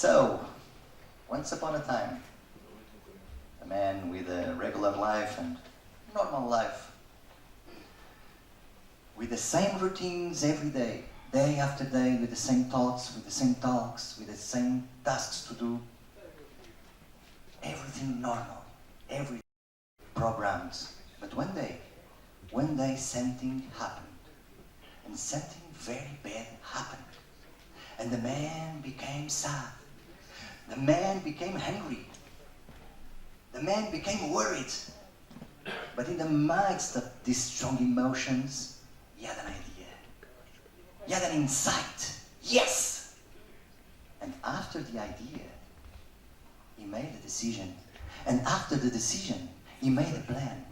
So, once upon a time, a man with a regular life and normal life, with the same routines every day, day after day, with the same thoughts, with the same talks, with the same tasks to do. Everything normal, everything programmed. But one day something happened. And something very bad happened. And the man became sad. The man became hungry. The man became worried. But in the midst of these strong emotions, he had an idea. He had an insight. Yes! And after the idea, he made a decision. And after the decision, he made a plan.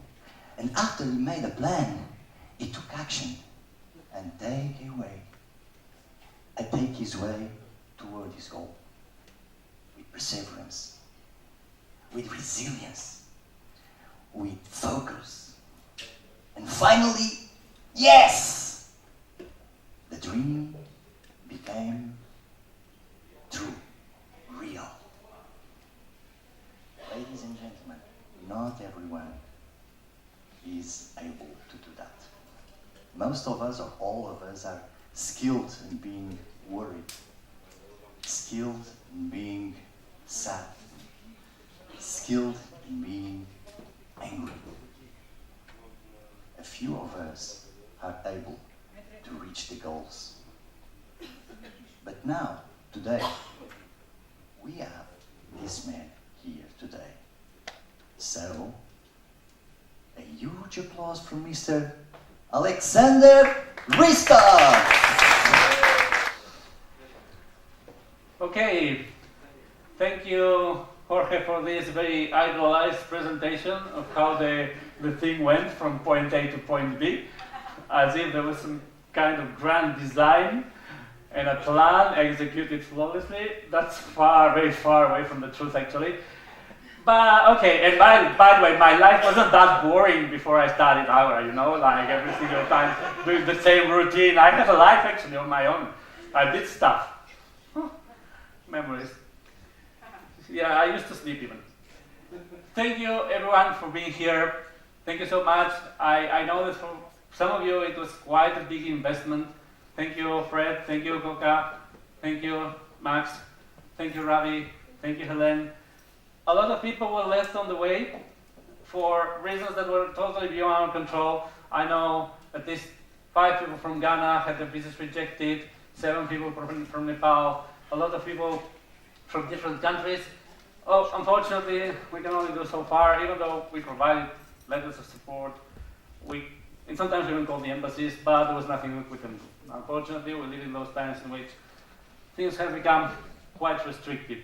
And after he made a plan, he took action and take his way toward his goal. With perseverance, with resilience, with focus. And finally, yes! The dream became true, real. Ladies and gentlemen, not everyone is able to do that. Most of us, or all of us, are skilled in being worried, skilled in being sad, skilled in being angry. A few of us are able to reach the goals. But now, today, we have this man here today. So, a huge applause for Mr. Alexander Hristov! Okay, thank you, Jorge, for this very idealized presentation of how the thing went from point A to point B, as if there was some kind of grand design and a plan executed flawlessly. That's very far away from the truth, actually. But okay, and by the way, my life wasn't that boring before I started Agora, you know, like every single time doing the same routine. I had a life actually on my own. I did stuff. Memories. Yeah, I used to sleep even. Thank you everyone for being here. Thank you so much. I know that for some of you it was quite a big investment. Thank you, Fred. Thank you, Coca. Thank you, Max. Thank you, Ravi. Thank you, Helen. A lot of people were left on the way for reasons that were totally beyond our control. I know at least 5 people from Ghana had their visas rejected, 7 people from Nepal, a lot of people from different countries. Oh, unfortunately, we can only go so far, even though we provided letters of support. And sometimes we even called the embassies, but there was nothing we can do. Unfortunately, we live in those times in which things have become quite restricted.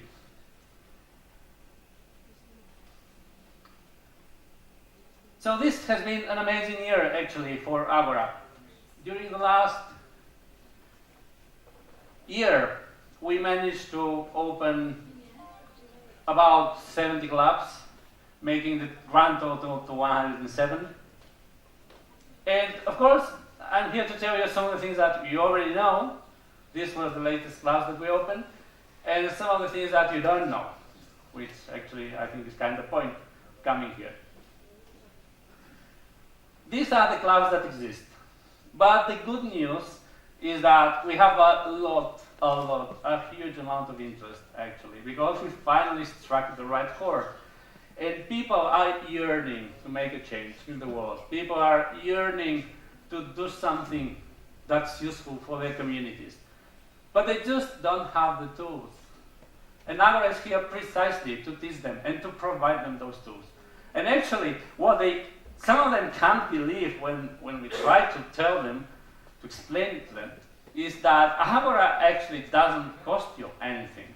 So this has been an amazing year, actually, for Agora. During the last year, we managed to open about 70 clubs, making the grand total to 107. And of course, I'm here to tell you some of the things that you already know. This was the latest clubs that we opened. And some of the things that you don't know, which actually I think is kind of the point coming here. These are the clubs that exist. But the good news is that we have a huge amount of interest, actually, because we finally struck the right chord. And people are yearning to make a change in the world. People are yearning to do something that's useful for their communities. But they just don't have the tools. And Agora is here precisely to teach them and to provide them those tools. And actually, some of them can't believe when we try to tell them, to explain it to them, is that Agora actually doesn't cost you anything.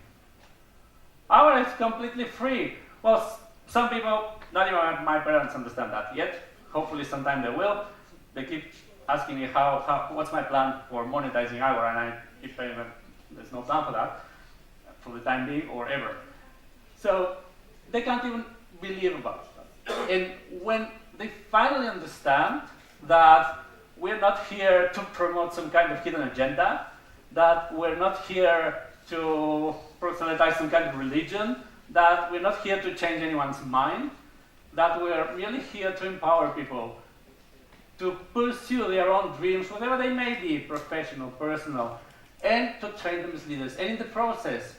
Agora is completely free. Well, some people, not even my parents, understand that yet. Hopefully sometime they will. They keep asking me what's my plan for monetizing Agora, and I keep telling them there's no plan for that, for the time being or ever. So they can't even believe about that. And when they finally understand that we're not here to promote some kind of hidden agenda, that we're not here to proselytize some kind of religion, that we're not here to change anyone's mind, that we're really here to empower people to pursue their own dreams, whatever they may be, professional, personal, and to train them as leaders. And in the process,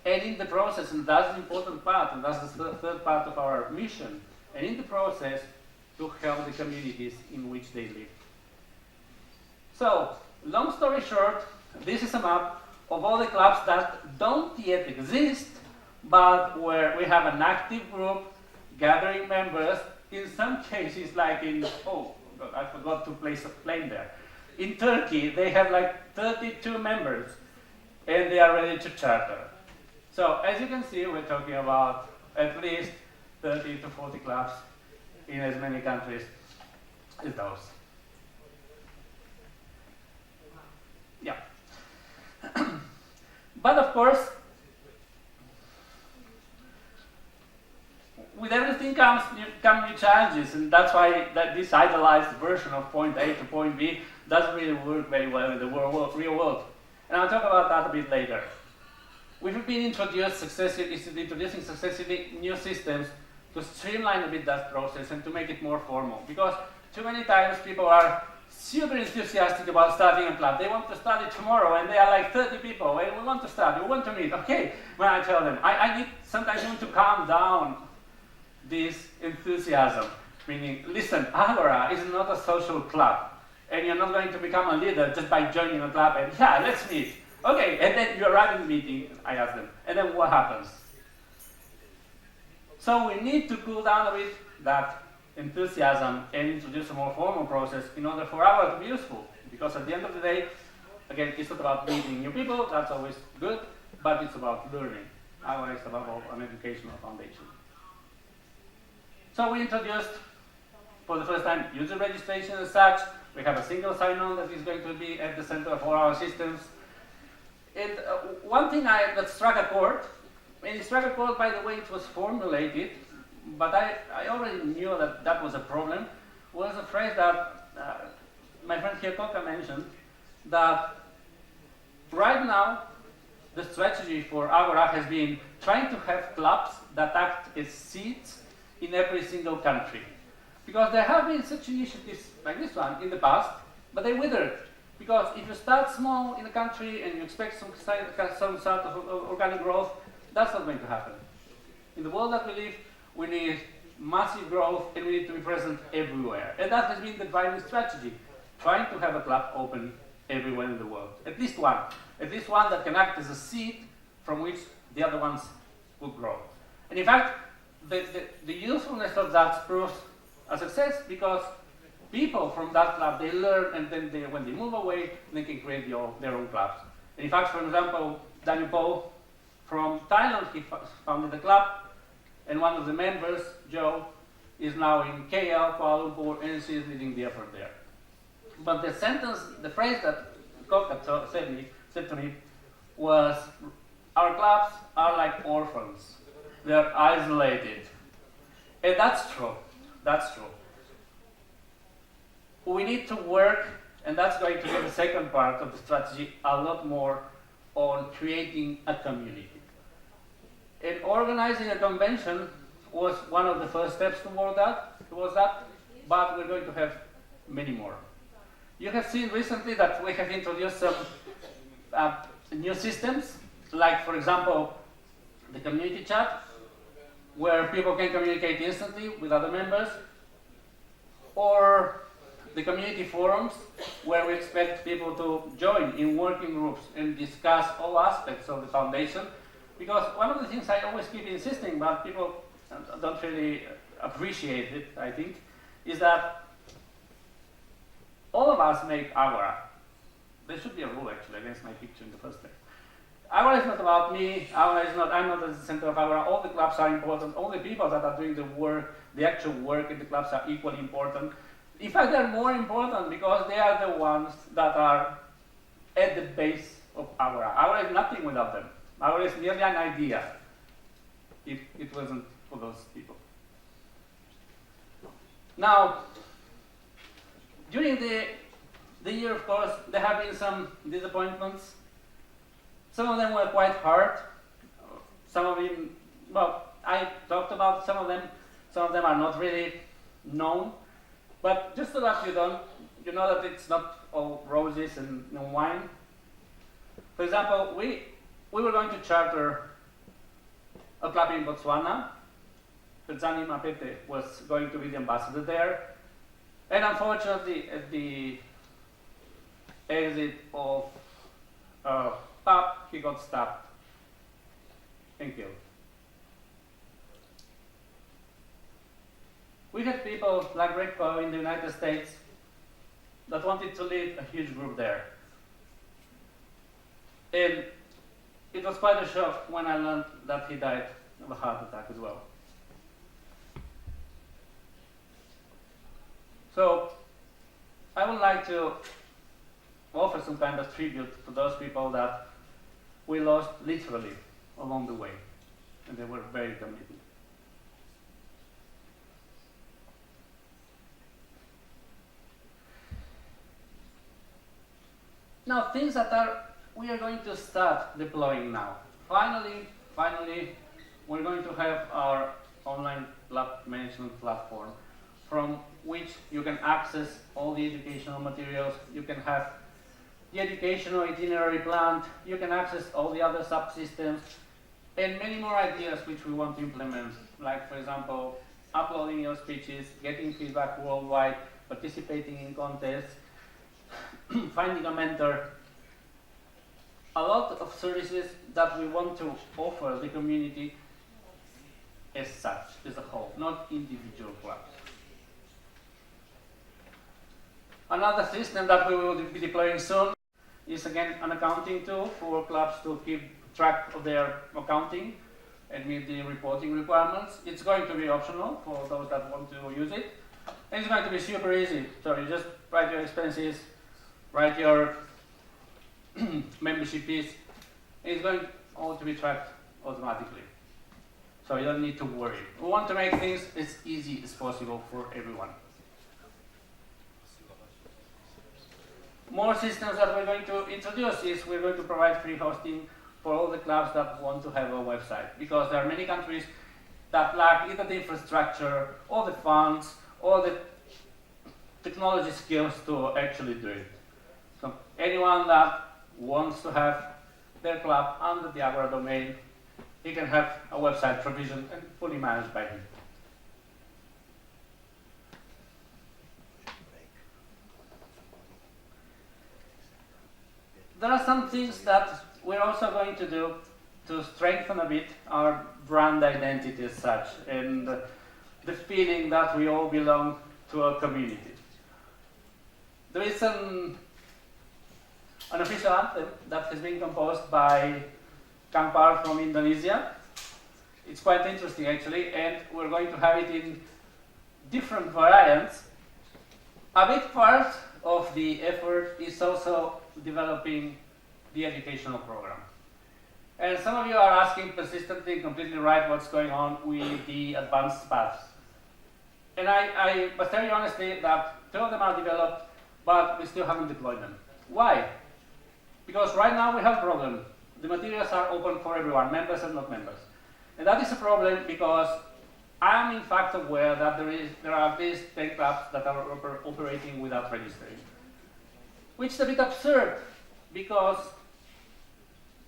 and that's the important part, and that's the third part of our mission, and in the process, to help the communities in which they live. So, long story short, this is a map of all the clubs that don't yet exist, but where we have an active group gathering members, in some cases like in, oh God, I forgot to place a plane there. In Turkey, they have like 32 members, and they are ready to charter. So as you can see, we're talking about at least 30 to 40 clubs in as many countries as those. Yeah. But of course, with everything come new challenges, and that's why this idealized version of point A to point B doesn't really work very well in the real world. And I'll talk about that a bit later. We've been introducing successively new systems to streamline a bit that process and to make it more formal. Because too many times people are super enthusiastic about starting a club. They want to start it tomorrow, and they are like 30 people, and we want to start, we want to meet. Okay, when I tell them, I need sometimes even to calm down this enthusiasm. Meaning, listen, Agora is not a social club, and you're not going to become a leader just by joining a club and, yeah, let's meet. Okay, and then you arrive in the meeting, I ask them, and then what happens? So we need to cool down a bit that enthusiasm and introduce a more formal process in order for Agora to be useful. Because at the end of the day, again, it's not about meeting new people, that's always good, but it's about learning. Agora is about an educational foundation. So we introduced, for the first time, user registration as such. We have a single sign-on that is going to be at the center of all our systems. And one thing that struck a chord, and it struck a chord by the way it was formulated, but I already knew that that was a problem, was a phrase that my friend here, Koka, mentioned, that right now the strategy for Agora has been trying to have clubs that act as seeds in every single country. Because there have been such initiatives like this one in the past, but they withered. Because if you start small in a country and you expect some sort of organic growth, that's not going to happen. In the world that we live, we need massive growth and we need to be present everywhere. And that has been the driving strategy, trying to have a club open everywhere in the world. At least one that can act as a seed from which the other ones will grow. And in fact, the usefulness of that proves a success because people from that club, they learn, and then when they move away, they can create their own clubs. And in fact, for example, Daniel Paul from Thailand, he founded a club, and one of the members, Joe, is now in KL, Kuala Lumpur, and she is leading the effort there. But the phrase that Koka said to me was, our clubs are like orphans. They're isolated. And that's true. That's true. We need to work, and that's going to be the second part of the strategy, a lot more on creating a community. And organizing a convention was one of the first steps towards that, but we're going to have many more. You have seen recently that we have introduced some new systems, like, for example, the community chat, where people can communicate instantly with other members, or the community forums, where we expect people to join in working groups and discuss all aspects of the foundation. Because one of the things I always keep insisting, but people don't really appreciate it, I think, is that all of us make Agora. There should be a rule actually against my picture in the first place. Agora is not about me, I'm not at the center of Agora. All the clubs are important, all the people that are doing the work, the actual work in the clubs are equally important. In fact, they're more important because they are the ones that are at the base of Agora. Agora is nothing without them. Agora is merely an idea if it wasn't for those people. Now, during the year, of course, there have been some disappointments. Some of them were quite hard. Some of them, well, I talked about some of them. Some of them are not really known. But just so that you know that it's not all roses and wine. For example, we were going to charter a club in Botswana. Petzani Mapete was going to be the ambassador there. And unfortunately, at the exit of pub, he got stabbed and killed. We had people like Greg Poe in the United States that wanted to lead a huge group there. And it was quite a shock when I learned that he died of a heart attack as well. So I would like to offer some kind of tribute to those people that we lost literally along the way, and they were very committed. Now, things that we are going to start deploying now. Finally, we're going to have our online lab management platform from which you can access all the educational materials. You can have the educational itinerary planned. You can access all the other subsystems and many more ideas which we want to implement. Like, for example, uploading your speeches, getting feedback worldwide, participating in contests, finding a mentor. A lot of services that we want to offer the community as such, as a whole, not individual clubs. Another system that we will be deploying soon is again an accounting tool for clubs to keep track of their accounting and meet the reporting requirements. It's going to be optional for those that want to use it. And it's going to be super easy. So you just write your expenses, write your membership fees. It's going all to be tracked automatically. So you don't need to worry. We want to make things as easy as possible for everyone. More systems that we're going to introduce is we're going to provide free hosting for all the clubs that want to have a website, because there are many countries that lack either the infrastructure or the funds or the technology skills to actually do it. So anyone that wants to have their club under the Agora domain, he can have a website provisioned and fully managed by him. There are some things that we're also going to do to strengthen a bit our brand identity as such, and the feeling that we all belong to a community. There is an official anthem that has been composed by Kang Par from Indonesia. It's quite interesting actually, and we're going to have it in different variants. A big part of the effort is also developing the educational program. And some of you are asking persistently, completely right, what's going on with the advanced paths. And I must tell you honestly that 2 of them are developed, but we still haven't deployed them. Why? Because right now we have a problem. The materials are open for everyone, members and not members. And that is a problem because I am in fact aware that there are at least 10 clubs that are operating without registering. Which is a bit absurd, because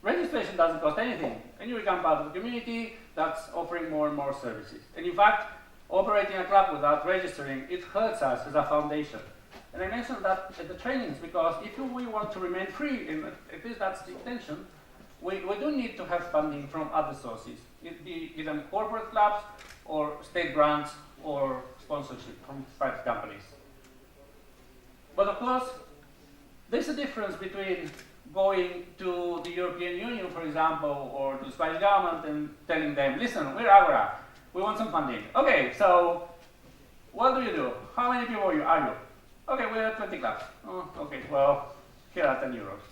registration doesn't cost anything, and you become part of the community that's offering more and more services. And in fact, operating a club without registering, it hurts us as a foundation. And I mentioned that at the trainings, because if we want to remain free, and at least that's the intention, we do need to have funding from other sources. It be either corporate clubs, or state grants, or sponsorship from private companies. But of course, there's a difference between going to the European Union, for example, or the Spanish government and telling them, listen, we're Agora, we want some funding. Okay, so what do you do? How many people are you? Okay, we have 20 clubs. Oh, okay, well, here are 10 euros.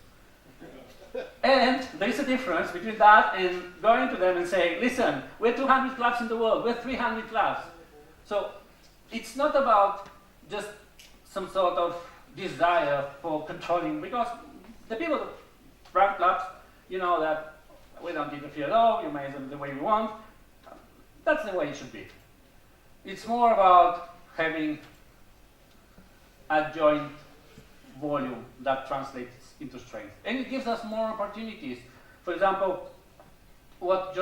And there's a difference between that and going to them and saying, listen, we're 200 clubs in the world, we're 300 clubs. So it's not about just some sort of desire for controlling, because the people that run clubs, you know that we don't interfere at all, you manage them the way you want. That's the way it should be. It's more about having a joint volume that translates into strength. And it gives us more opportunities. For example, what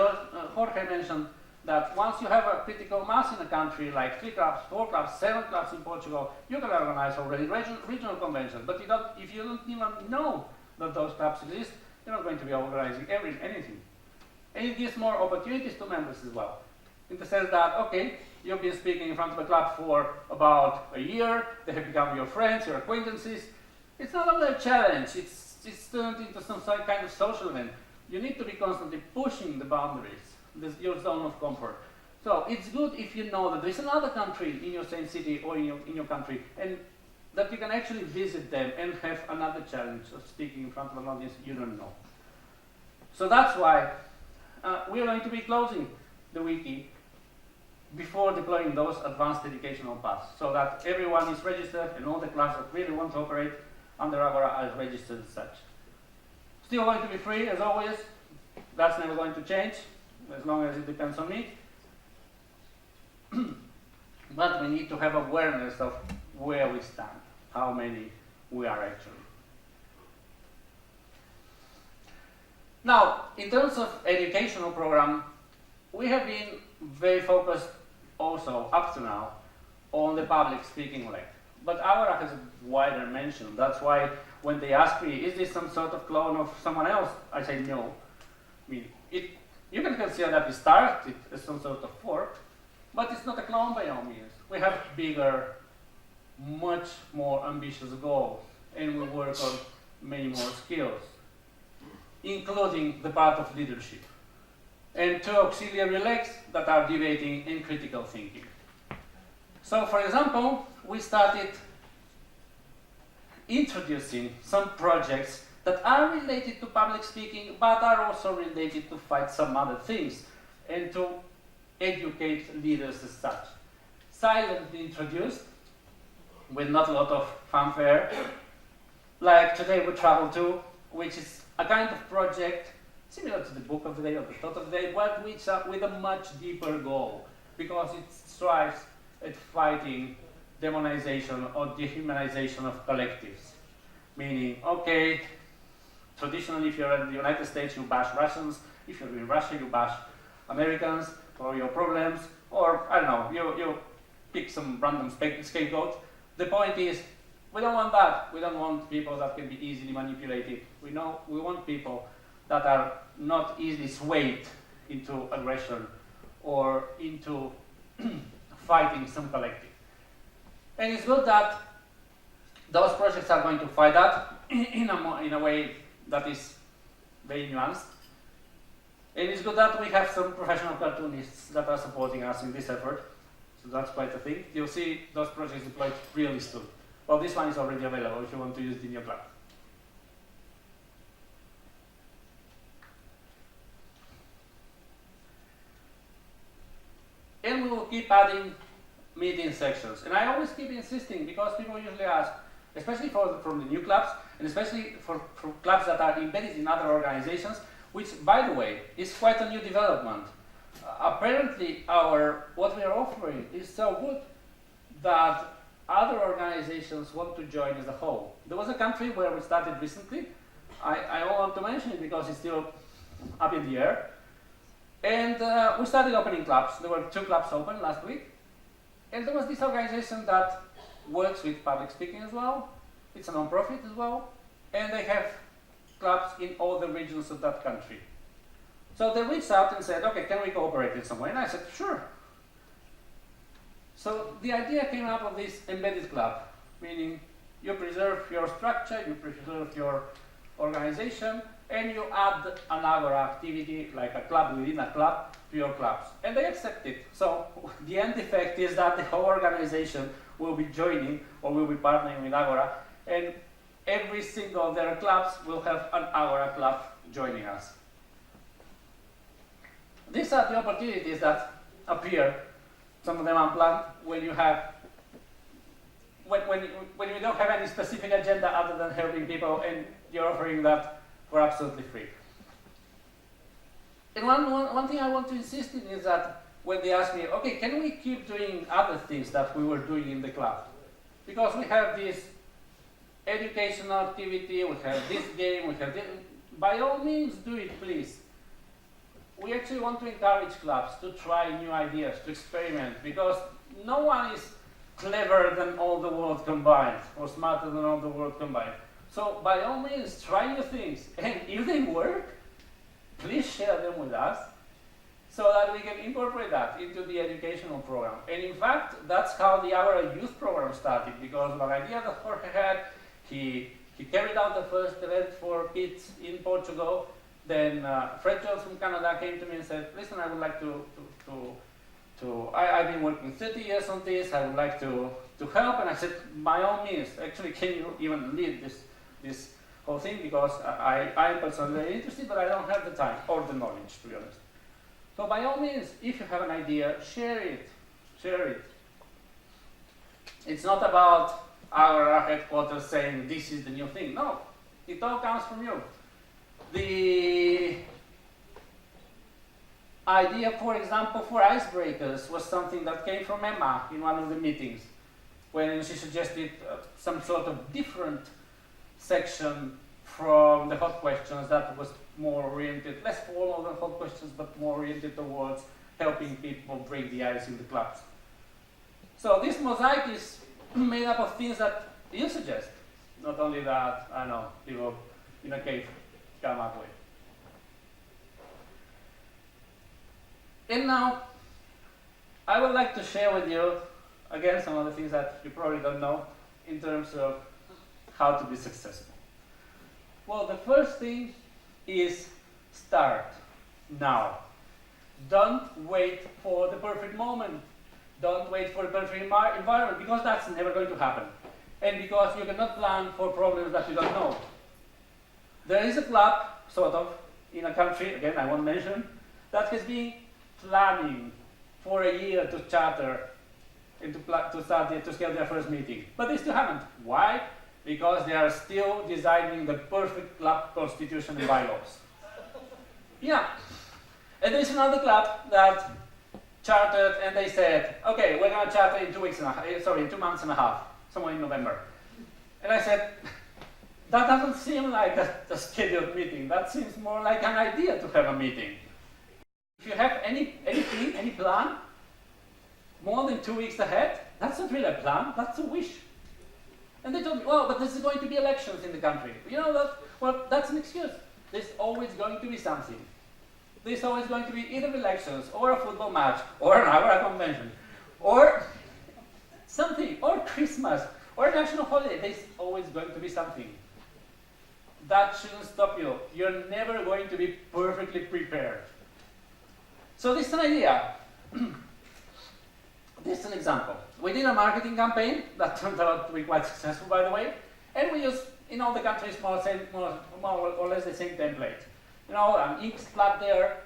Jorge mentioned, that once you have a critical mass in a country, like 3 clubs, 4 clubs, 7 clubs in Portugal, you can organize already regional conventions. But if you don't even know that those clubs exist, you're not going to be organizing anything. And it gives more opportunities to members as well. In the sense that, okay, you've been speaking in front of a club for about a year, they have become your friends, your acquaintances. It's no longer a challenge, it's turned into some kind of social event. You need to be constantly pushing the boundaries, your zone of comfort. So it's good if you know that there's another country in your same city or in your country, and that you can actually visit them and have another challenge of speaking in front of an audience you don't know. So that's why we're going to be closing the wiki before deploying those advanced educational paths, so that everyone is registered and all the clubs that really want to operate under Agora are registered as such. Still going to be free as always. That's never going to change as long as it depends on me. But we need to have awareness of where we stand, how many we are actually. Now, in terms of educational program, we have been very focused also up to now on the public speaking leg. But Agora has a wider mention. That's why when they ask me, is this some sort of clone of someone else? I say no. I mean, you can consider that we started as some sort of fork, but it's not a clone by all means. We have bigger, much more ambitious goals, and we work on many more skills, including the part of leadership, and 2 auxiliary legs that are debating and critical thinking. So, for example, we started introducing some projects that are related to public speaking, but are also related to fight some other things, and to educate leaders as such. Silently introduced, with not a lot of fanfare, like Today We Travel To, which is a kind of project similar to the book of the day or the thought of the day, but with a much deeper goal, because it strives at fighting demonization or dehumanization of collectives. Meaning, okay, traditionally if you're in the United States, you bash Russians. If you're in Russia, you bash Americans for your problems, or I don't know, you pick some random scapegoat. The point is, we don't want that. We don't want people that can be easily manipulated. We want people that are not easily swayed into aggression or into fighting some collective. And it's good that those projects are going to fight that in a way that is very nuanced. And it's good that we have some professional cartoonists that are supporting us in this effort. So that's quite a thing. You'll see those projects deployed really soon. Well, this one is already available if you want to use it in your class. And we will keep adding meeting sections. And I always keep insisting, because people usually ask, especially from the new clubs, and especially for clubs that are embedded in other organizations, which, by the way, is quite a new development. Apparently, what we are offering is so good that other organizations want to join as a whole. There was a country where we started recently. I don't want to mention it because it's still up in the air. And we started opening clubs. There were 2 clubs open last week. And there was this organization that works with public speaking as well. It's a non-profit as well. And they have clubs in all the regions of that country. So they reached out and said, okay, can we cooperate in some way? And I said, sure. So the idea came up of this embedded club, meaning you preserve your structure, you preserve your organization, and you add an Agora activity, like a club within a club, to your clubs. And they accept it. So the end effect is that the whole organization will be joining or will be partnering with Agora, and every single of their clubs will have an Agora club joining us. These are the opportunities that appear, some of them unplanned, when you don't have any specific agenda other than helping people, and you're offering that for absolutely free. And one thing I want to insist in is that when they ask me, okay, can we keep doing other things that we were doing in the club? Because we have this educational activity, we have this game, we have this. By all means, do it, please. We actually want to encourage clubs to try new ideas, to experiment, because no one is cleverer than all the world combined, or smarter than all the world combined. So by all means, try new things, and if they work, please share them with us, so that we can incorporate that into the educational program. And in fact, that's how the Agora youth program started, because the idea that Jorge had, he carried out the first event for kids in Portugal. Then Fred Jones from Canada came to me and said, listen, I would like I've been working 30 years on this, I would like to help. And I said, by all means, actually, can you even lead this whole thing? Because I'm personally very interested, but I don't have the time or the knowledge, to be honest. So by all means, if you have an idea, share it. Share it. It's not about our headquarters saying this is the new thing. No, it all comes from you. The idea, for example, for icebreakers was something that came from Emma in one of the meetings, when she suggested some sort of different section from the hot questions that was more oriented, less formal than hot questions, but more oriented towards helping people break the ice in the clubs. So this mosaic is made up of things that you suggest, not only that, I know, people in a cave come up with. And now, I would like to share with you, again, some of the things that you probably don't know in terms of how to be successful. Well, the first thing is start now. Don't wait for the perfect moment. Don't wait for the perfect environment, because that's never going to happen. And because you cannot plan for problems that you don't know. There is a club, sort of, in a country, again, I won't mention, that has been planning for a year to charter and to schedule their first meeting. But they still haven't. Why? Because they are still designing the perfect club constitution and bylaws. Yeah. And there's another club that chartered, and they said, okay, we're going to charter in 2 months and a half, somewhere in November. And I said, that doesn't seem like a scheduled meeting. That seems more like an idea to have a meeting. If you have any plan, more than 2 weeks ahead, that's not really a plan, that's a wish. And they told me, well, but there's going to be elections in the country. You know that? Well, that's an excuse. There's always going to be something. There's always going to be either elections, or a football match, or an Agora convention, or something, or Christmas, or a national holiday. There's always going to be something. That shouldn't stop you. You're never going to be perfectly prepared. So this is an idea. This is an example. We did a marketing campaign that turned out to be quite successful, by the way, and we used, in all the countries, more or less the same template. You know, an ink splat there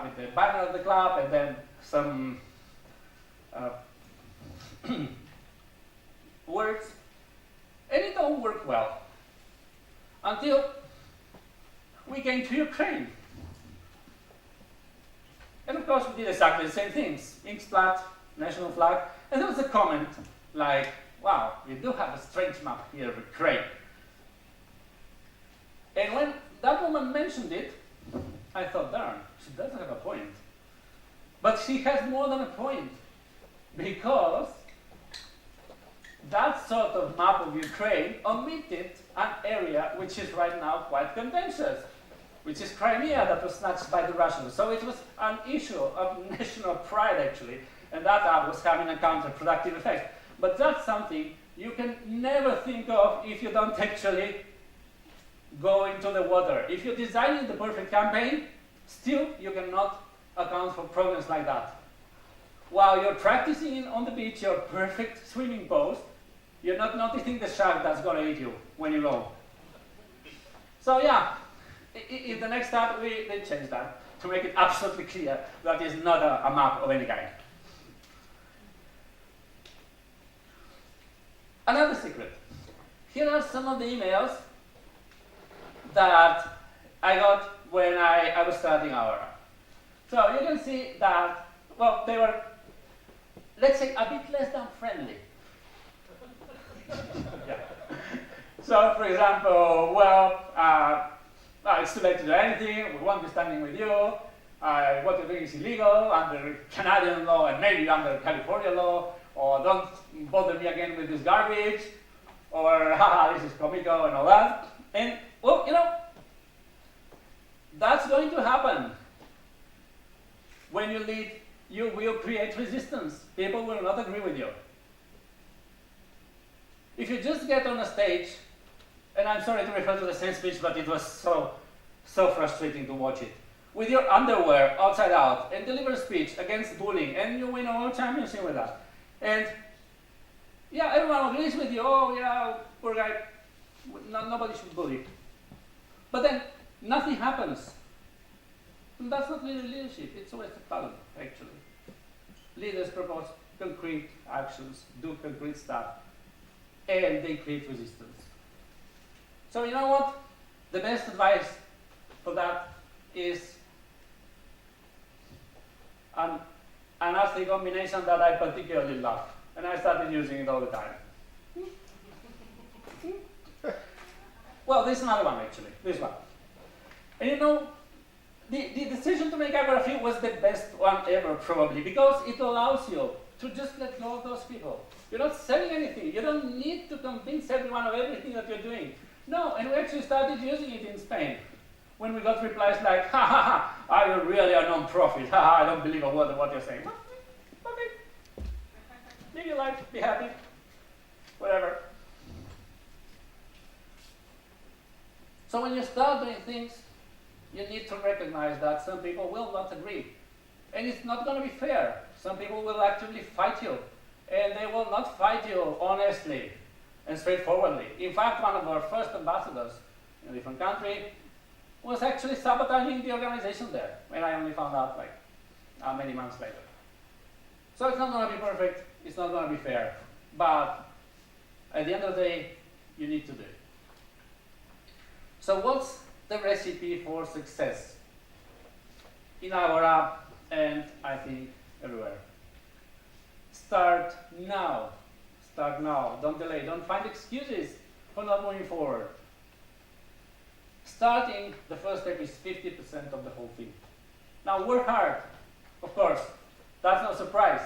with the banner of the club, and then some words, and it all worked well until we came to Ukraine. And of course, we did exactly the same things: ink splat, national flag, and there was a comment like, "Wow, you do have a strange map here of Ukraine." And when that woman mentioned it, I thought, darn, she does have a point. But she has more than a point, because that sort of map of Ukraine omitted an area which is right now quite contentious, which is Crimea, that was snatched by the Russians. So it was an issue of national pride, actually, and that was having a counterproductive effect. But that's something you can never think of if you don't actually go into the water. If you're designing the perfect campaign, still you cannot account for problems like that. While you're practicing on the beach your perfect swimming pose, you're not noticing the shark that's going to eat you when you go. So yeah, in the next step they changed that to make it absolutely clear that it's not a map of any kind. Another secret. Here are some of the emails that I got when I was starting Agora. So you can see that, well, they were, let's say, a bit less than friendly. Yeah. So, for example, well, it's too late to do anything, we won't be standing with you, what you're doing is illegal under Canadian law and maybe under California law, or don't bother me again with this garbage, or haha, this is comical and all that. And, well, you know, that's going to happen. When you lead, you will create resistance. People will not agree with you. If you just get on a stage, and I'm sorry to refer to the same speech, but it was so frustrating to watch it, with your underwear outside out, and deliver a speech against bullying, and you win a world championship with that. And yeah, everyone agrees with you, oh yeah, poor guy, nobody should bully. But then nothing happens. And that's not really leadership, it's a waste of talent, actually. Leaders propose concrete actions, do concrete stuff, and they create resistance. So you know what? The best advice for that is an nasty combination that I particularly love. And I started using it all the time. Well, this is another one actually, this one. And you know, the decision to make Agora was the best one ever probably, because it allows you to just let go of those people. You're not selling anything. You don't need to convince everyone of everything that you're doing. No, and we actually started using it in Spain. When we got replies like, ha ha ha, are you really a non-profit? Ha ha, I don't believe a word of what you're saying. Okay. Live your life, be happy, whatever. So when you start doing things, you need to recognize that some people will not agree. And it's not going to be fair. Some people will actively fight you. And they will not fight you honestly and straightforwardly. In fact, one of our first ambassadors in a different country was actually sabotaging the organization there. And I only found out like many months later. So it's not going to be perfect. It's not going to be fair. But at the end of the day, you need to do it. So what's the recipe for success in Agora and I think everywhere? Start now. Start now. Don't delay. Don't find excuses for not moving forward. Starting, the first step is 50% of the whole thing. Now work hard. Of course, that's no surprise.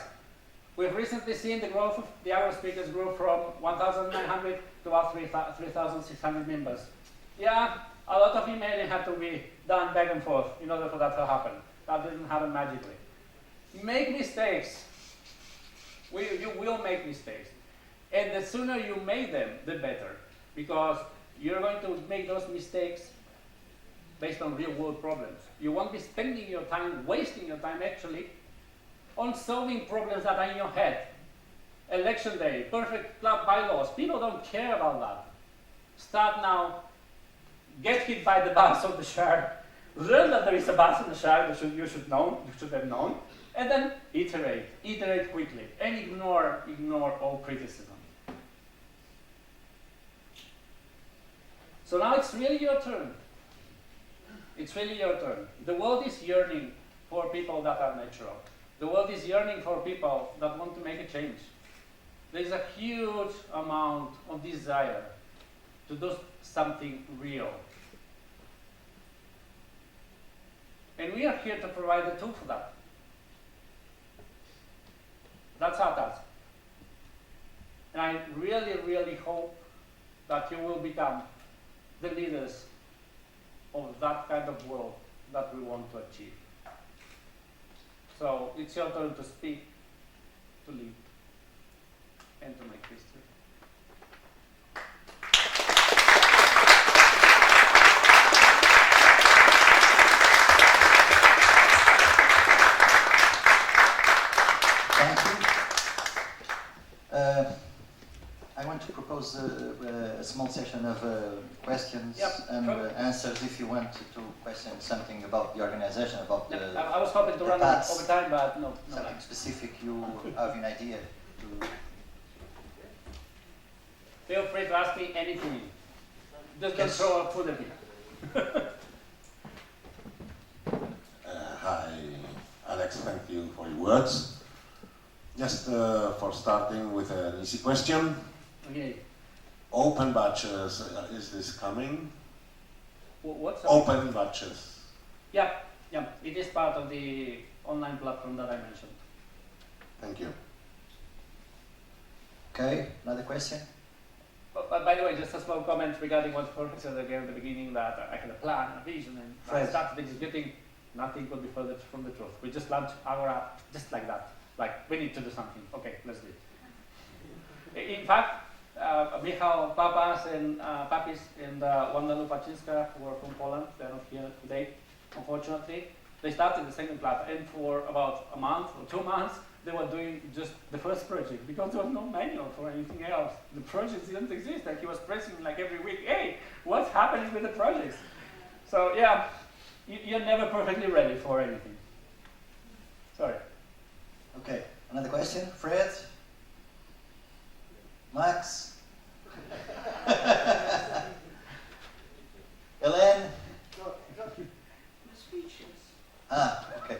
We've recently seen the growth of the Agora speakers grow from 1,900 to about 3,600 members. Yeah, a lot of emailing had to be done back and forth in order for that to happen. That didn't happen magically. Make mistakes. You will make mistakes. And the sooner you make them, the better. Because you're going to make those mistakes based on real world problems. You won't be spending your time, wasting your time actually, on solving problems that are in your head. Election day, perfect club bylaws. People don't care about that. Start now. Get hit by the bus on the Shire. Learn that there is a bus in the Shire that you should have known. And then iterate quickly, and ignore all criticism. So now it's really your turn. It's really your turn. The world is yearning for people that are natural. The world is yearning for people that want to make a change. There is a huge amount of desire to do something real. And we are here to provide the tool for that. That's our task. And I really, really hope that you will become the leaders of that kind of world that we want to achieve. So it's your turn to speak, to lead, and to make history. Thank you. I want to propose a small session of questions and sure. answers if you want to question something about the organization, about the I was hoping to run over time, but no. something specific you have an idea to. Feel free to ask me anything. Just don't throw out food at me. Hi, thank you for your words. Just for starting with an easy question. Okay. Open batches, is this coming? What's Open batches. Yeah, yeah. It is part of the online platform that I mentioned. Thank you. Okay, another question? But by the way, just a small comment regarding what Jorge said again at the beginning, that I had a plan, a vision, and I started executing. Nothing could be further from the truth. We just launched Agora just like that. Like, we need to do something. Okay, let's do it. In fact, Michał Papas and Papis and Wanda Lupaczynska, who are from Poland, they're not here today, unfortunately. They started the second lab, and for about a month or 2 months, they were doing just the first project because there was no manual for anything else. The projects didn't exist. Like, he was pressing like every week, hey, what's happening with the projects? So yeah, you're never perfectly ready for anything. Sorry. Okay, another question? Fred? Max? Elaine? Ah, okay.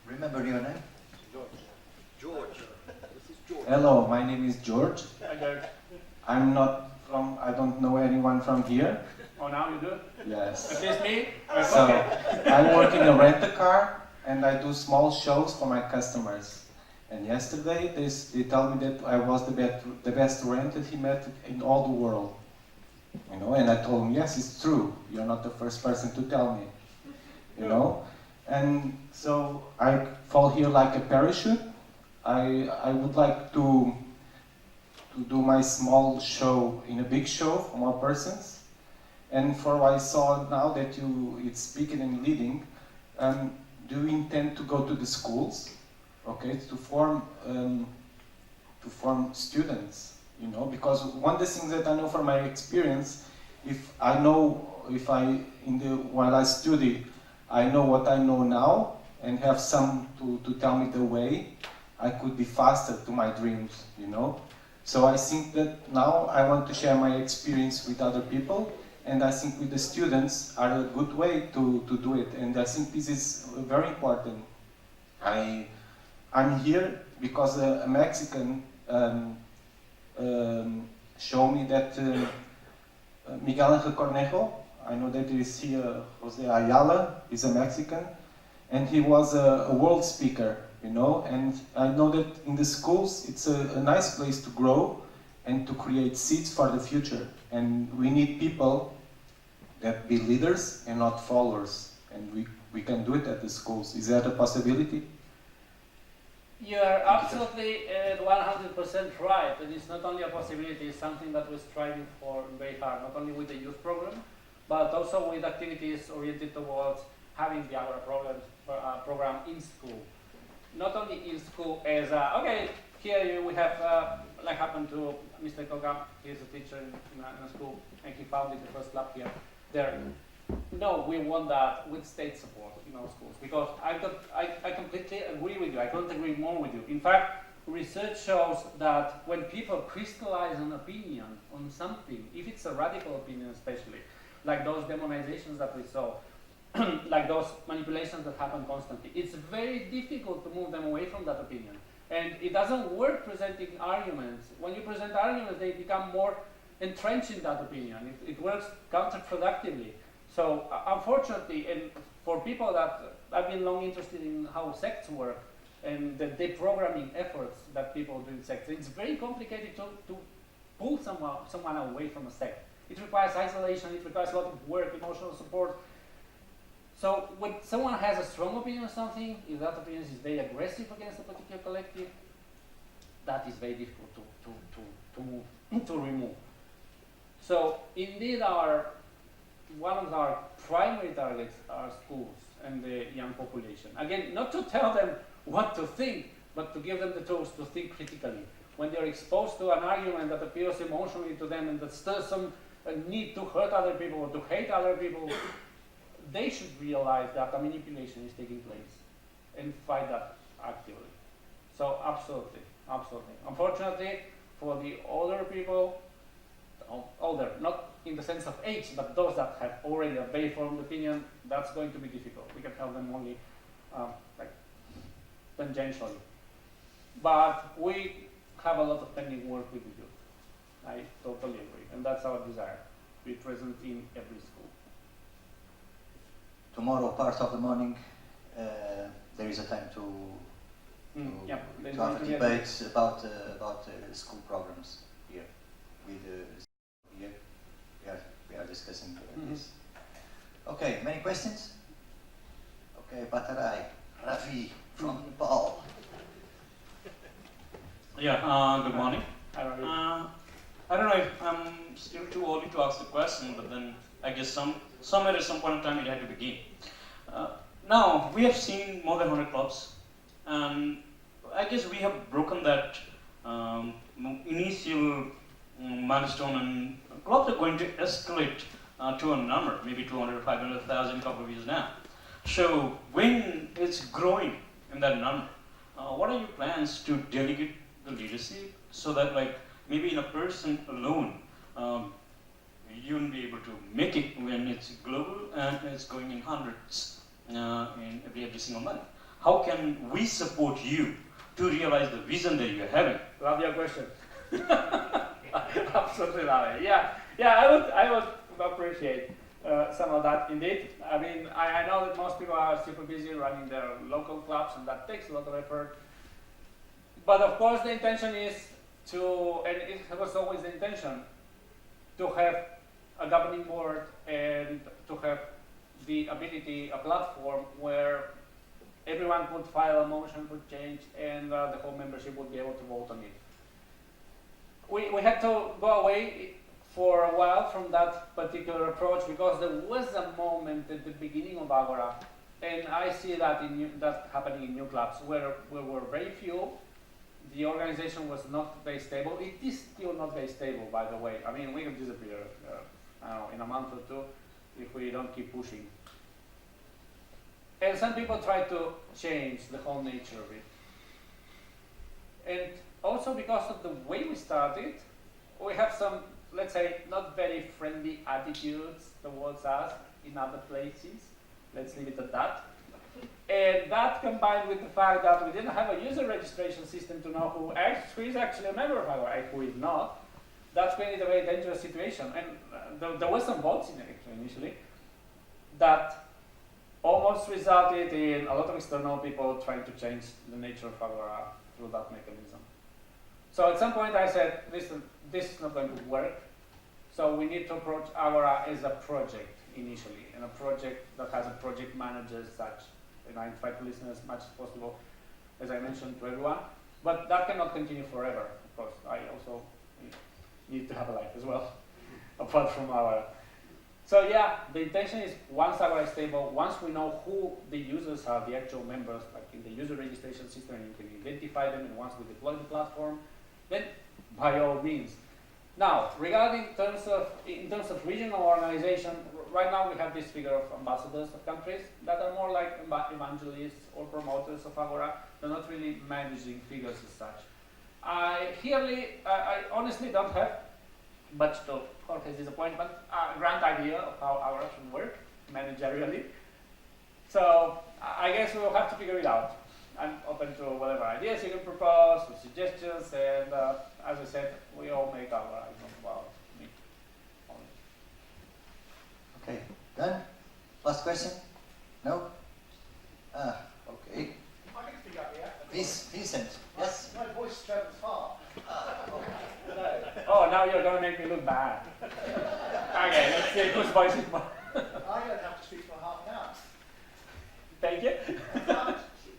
Remember your name? George. This is George. Hello, my name is George. Hi, George. I'm not from, I don't know anyone from here. Oh, now you do? Yes. At least me? So, Okay. I work in a rent-a-car and I do small shows for my customers. And yesterday they told me that I was the best rented he met in all the world. You know, and I told him, yes, it's true. You're not the first person to tell me. You know? And so I fall here like a parachute. I would like to do my small show in a big show for more persons. And for what I saw now that it's speaking and leading, do you intend to go to the schools, okay, to form students, you know? Because one of the things that I know from my experience, while I study, I know what I know now and have some to tell me the way, I could be faster to my dreams, you know? So I think that now I want to share my experience with other people, and I think with the students are a good way to do it, and I think this is very important. I'm here because a Mexican showed me that Miguel Angel Cornejo, I know that there is here Jose Ayala, is a Mexican, and he was a world speaker, you know, and I know that in the schools it's a nice place to grow and to create seeds for the future, and we need people that be leaders and not followers, and we can do it at the schools. Is that a possibility? You are absolutely 100% right. It is not only a possibility, it's something that we're striving for very hard, not only with the youth program, but also with activities oriented towards having the Agora program in school. Not only in school as, okay, here we have, like happened to Mr. Koga, he's a teacher in a school, and he founded the first lab here. No, we want that with state support in our schools, because I completely agree with you. I couldn't agree more with you. In fact, research shows that when people crystallize an opinion on something, if it's a radical opinion especially, like those demonizations that we saw, like those manipulations that happen constantly, it's very difficult to move them away from that opinion. And it doesn't work presenting arguments. When you present arguments, they become more entrenched in that opinion. It works counterproductively. So unfortunately, and for people that I've been long interested in how sects work and the deprogramming efforts that people do in sects, it's very complicated to pull someone away from a sect. It requires isolation, it requires a lot of work, emotional support. So when someone has a strong opinion on something, if that opinion is very aggressive against a particular collective, that is very difficult to remove. So indeed, one of our primary targets are schools and the young population. Again, not to tell them what to think, but to give them the tools to think critically. When they're exposed to an argument that appeals emotionally to them and that stirs some need to hurt other people or to hate other people, they should realize that a manipulation is taking place and fight that actively. So absolutely, absolutely. Unfortunately, for the older people, older, not in the sense of age, but those that have already a very formed opinion, that's going to be difficult. We can help them only like tangentially. But we have a lot of pending work with the youth. I totally agree, and that's our desire, to be present in every school. Tomorrow, part of the morning, there is a time to have a debate about school programs here. With here, we are discussing this. Okay, many questions? Okay, Batarai, Rafi from Nepal. Yeah, good morning. I don't know. I don't know if I'm still too early to ask the question, but then I guess somewhere at some point in time it had to begin. Now, we have seen more than 100 clubs, and I guess we have broken that initial milestone, and clubs are going to escalate to a number, maybe 200, 500,000 couple of years now. So when it's growing in that number, what are your plans to delegate the leadership so that, like, maybe in a person alone, you won't be able to make it when it's global and it's going in hundreds in every single month? How can we support you to realize the vision that you're having? Love your question. Absolutely love it. Yeah, I would appreciate some of that indeed. I mean, I know that most people are super busy running their local clubs, and that takes a lot of effort. But of course, the intention is to, and it was always the intention, to have a governing board and to have the ability, a platform where everyone could file a motion for change and the whole membership would be able to vote on it. We had to go away for a while from that particular approach because there was a moment at the beginning of Agora, and I see that that happening in new clubs where we were very few. The organization was not very stable. It is still not very stable, by the way. I mean, we can disappear I don't know, in a month or two if we don't keep pushing. And some people try to change the whole nature of it. And also because of the way we started, we have some, let's say, not very friendly attitudes towards us in other places. Let's leave it at that. And that combined with the fact that we didn't have a user registration system to know who is actually a member of Agora and who is not, that's created a very dangerous situation. And there was some votes in it initially that almost resulted in a lot of external people trying to change the nature of Agora through that mechanism. So at some point I said, listen, this is not going to work. So we need to approach Agora as a project initially, and a project that has a project manager as such. And I try to listen as much as possible, as I mentioned, to everyone. But that cannot continue forever, of course. I also need to have a life as well, apart from Agora. So yeah, the intention is once Agora is stable, once we know who the users are, the actual members, like in the user registration system, and you can identify them, and once we deploy the platform, then by all means. Now, regarding in terms of regional organization, right now we have this figure of ambassadors of countries that are more like evangelists or promoters of Agora. They're not really managing figures as such. I honestly don't have, much to Jorge's disappointment, a grand idea of how Agora should work managerially. So I guess we will have to figure it out. I'm open to whatever ideas you can propose, or suggestions, and as I said, we all make Agora, not about me only. Okay, done? Last question? No? Okay. I can speak up here. Vincent, yes? My voice travels far. Oh, now you're going to make me look bad. Okay, let's see whose voice is more. I don't have to speak for half an hour. Thank you. About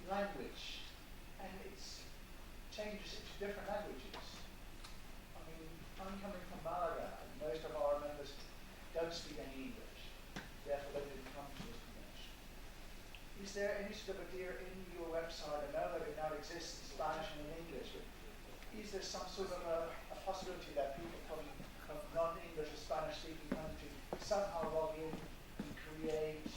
language, and it's changes into different languages. I mean, I'm coming from Malaga, and most of our members don't speak any English. Therefore, they didn't come to this convention. Is there any sort of idea in your website? I know that it now exists in Spanish and in English, but is there some sort of a possibility that people from non-English or Spanish-speaking countries somehow log in and create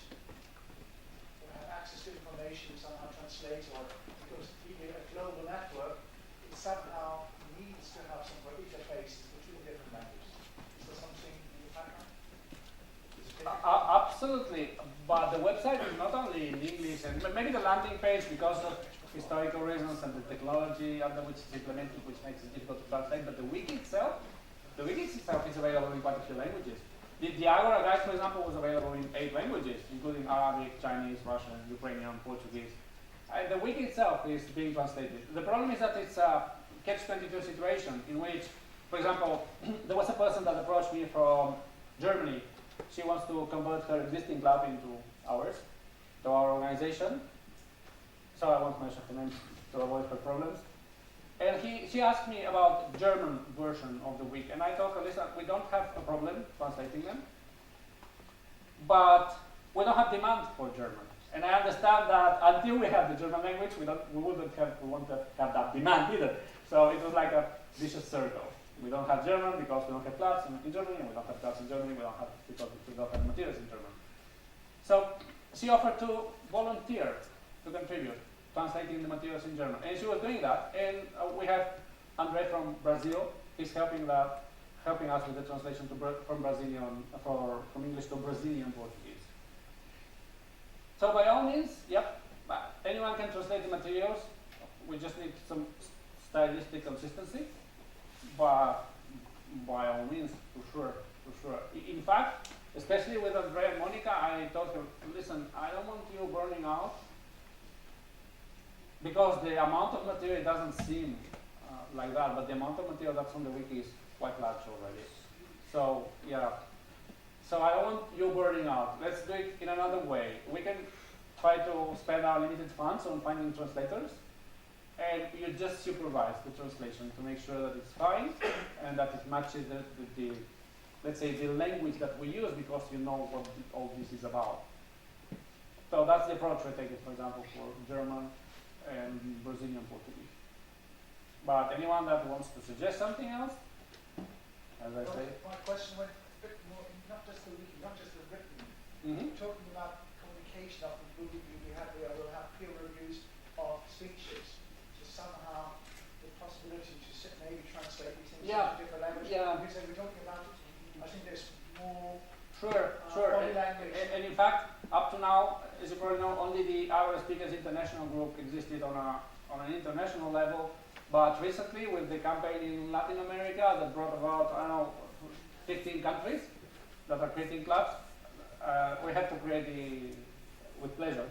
or have access to information, somehow translate, or because being a global network, it somehow needs to have some interfaces between different languages. Is there something in the background? absolutely. But the website is not only in English, and maybe the landing page, because of historical reasons and the technology under which it's implemented, which makes it difficult to translate. But the wiki itself is available in quite a few languages. The Agora guide, for example, was available in 8 languages, including Arabic, Chinese, Russian, Ukrainian, Portuguese. The wiki itself is being translated. The problem is that it's a catch-22 situation in which, for example, there was a person that approached me from Germany. She wants to convert her existing club into ours, to our organization. So I won't mention her name to avoid her problems. And she asked me about German version of the wiki, and I told her, listen, we don't have a problem translating them, but we don't have demand for German. And I understand that until we have the German language, we won't have that demand either. So it was like a vicious circle. We don't have German because we don't have clubs in Germany, and we don't have clubs in Germany because we don't have materials in German. So she offered to volunteer to contribute, translating the materials in German. And she was doing that. And we have Andre from Brazil. He's helping us with the translation from English to Brazilian Portuguese. So by all means, yep, anyone can translate the materials. We just need some stylistic consistency. But by all means, for sure. In fact, especially with Andrea and Monica, I told her, listen, I don't want you burning out, because the amount of material doesn't seem like that, but the amount of material that's on the wiki is quite large already. So yeah, so I don't want you burning out. Let's do it in another way. We can try to spend our limited funds on finding translators, and you just supervise the translation to make sure that it's fine and that it matches the let's say, the language that we use, because you know what all this is about. So that's the approach we're taking, for example, for German and Brazilian Portuguese. But anyone that wants to suggest something else, as I say. My question went a bit more, not just the wiki, not just the written, talking about communication. Often we'll have peer reviews of speeches. So somehow the possibility to maybe translate these things into different languages. Yeah. Because we're talking about, I think there's more Sure. body language. And in fact, up to now, as you probably know, only the Agora Speakers International Group existed on an international level. But recently, with the campaign in Latin America that brought about, 15 countries that are creating clubs, we had to create with pleasure,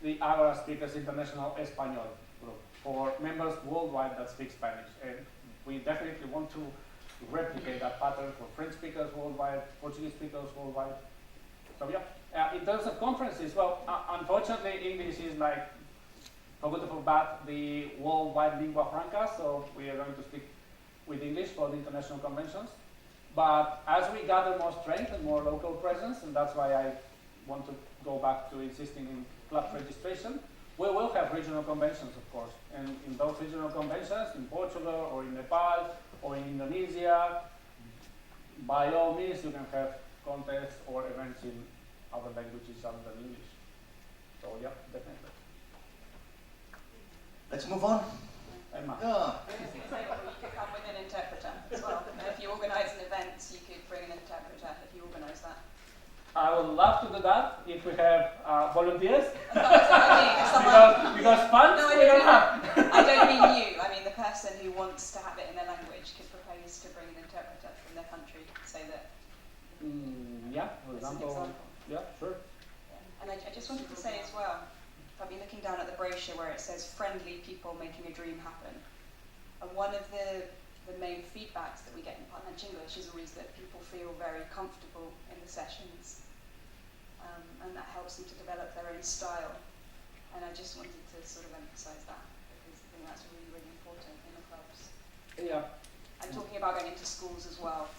the Agora Speakers International Español group for members worldwide that speak Spanish. And we definitely want to replicate that pattern for French speakers worldwide, Portuguese speakers worldwide. So yeah, in terms of conferences, well, unfortunately, English is like, for good or for bad, the worldwide lingua franca, so we are going to speak with English for the international conventions. But as we gather more strength and more local presence, and that's why I want to go back to insisting in club registration, we will have regional conventions, of course. And in those regional conventions, in Portugal or in Nepal or in Indonesia, by all means, you can have contests or events in other languages other than English. So yeah, definitely. Let's move on. Emma. Yeah. You could come with an interpreter as well. If you organise an event, you could bring an interpreter if you organise that. I would love to do that if we have volunteers. Because funds No, we don't have. I don't mean you. I mean the person who wants to have it in their language could propose to bring an interpreter from their country, so that. Yeah, for example. Yeah, sure. Yeah. And I just wanted to say as well, I've been looking down at the brochure where it says friendly people making a dream happen. And one of the main feedbacks that we get in Punch English is always that people feel very comfortable in the sessions. And that helps them to develop their own style. And I just wanted to sort of emphasise that, because I think that's really, really important in the clubs. Yeah. I'm talking about going into schools as well,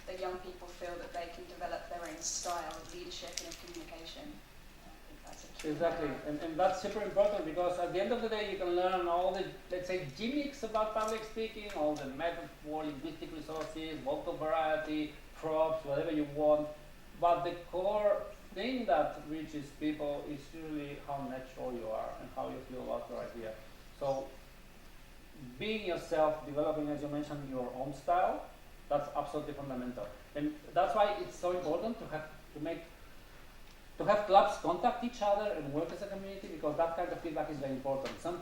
that young people feel that they can develop their own style of leadership and of communication. I think that's a key. Exactly, and that's super important, because at the end of the day you can learn all the, let's say, gimmicks about public speaking, all the metaphor, linguistic resources, vocal variety, props, whatever you want, but the core thing that reaches people is usually how natural you are and how you feel about your idea. So being yourself, developing, as you mentioned, your own style, that's absolutely fundamental. And that's why it's so important to make to have clubs contact each other and work as a community, because that kind of feedback is very important. Some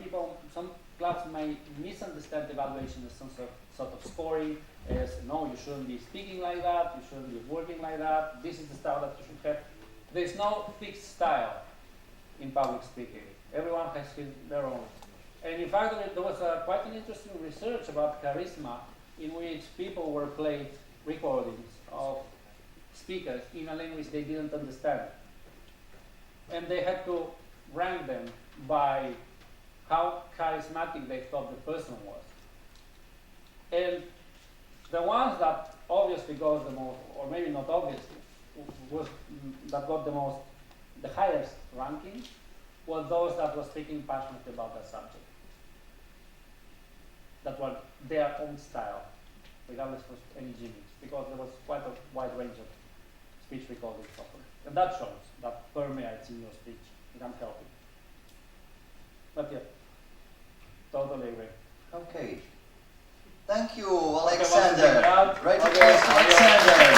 clubs may misunderstand evaluation as some sort of scoring, as no, you shouldn't be speaking like that, you shouldn't be working like that, this is the style that you should have. There's no fixed style in public speaking. Everyone has their own. And in fact, there was quite an interesting research about charisma, in which people were played recordings of speakers in a language they didn't understand. And they had to rank them by how charismatic they thought the person was. And the ones that obviously got the most, or maybe not obviously, that got the highest ranking, were those that were speaking passionately about their subject. That were their own style, regardless of any gimmicks, because there was quite a wide range of speech recordings offered. And that shows, that permeates in your speech. You can't help it. But yeah, totally agree. Okay. Thank you, Alexander. Okay, Right applause to Alexander.